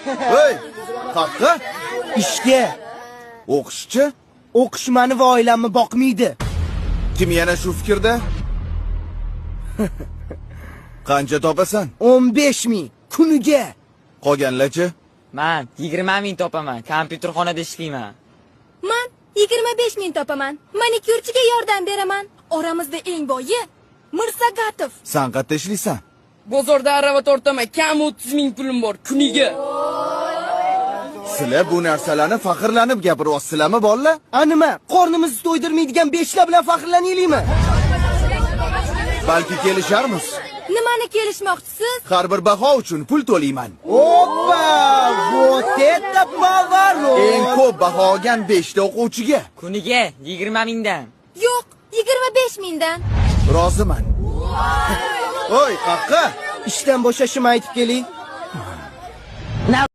Hey, qaqqa? Ishga. O'qishchi? O'qish meni va oilamni boqmaydi. Kim yana shu fikrda? Qancha topasan? 15 ming kuniga. Qolganlarchi? Men 20 ming topaman. Kompyuterxonada ishlayman. Men 25 ming topaman. Manikyurchiga yordam beraman. Oramizda eng boyi Mirsagatov. Sen qayerda ishlaysan? Bozorda arava tortaman. Kam 30 ming pulim bor kuniga. Sizlar bu narsalarni faxrlanib gapiryapsizlarmi, bolalar? Nima? Qornimizni to'ydirmaydigan beshlar bilan faxrlanaylikmi? Balki kelisharmiz. Nimani kelishmoqchisiz? Har bir baho uchun pul to'layman. Oppa! Вот это поворот! Eng ko'p baho olgan 5 ta o'quvchiga. Kuniga 20 mingdan. Yo'q, 25 mingdan. Roziman. Oy, qaqqa? Ishdan bo'shashimni aytib keling.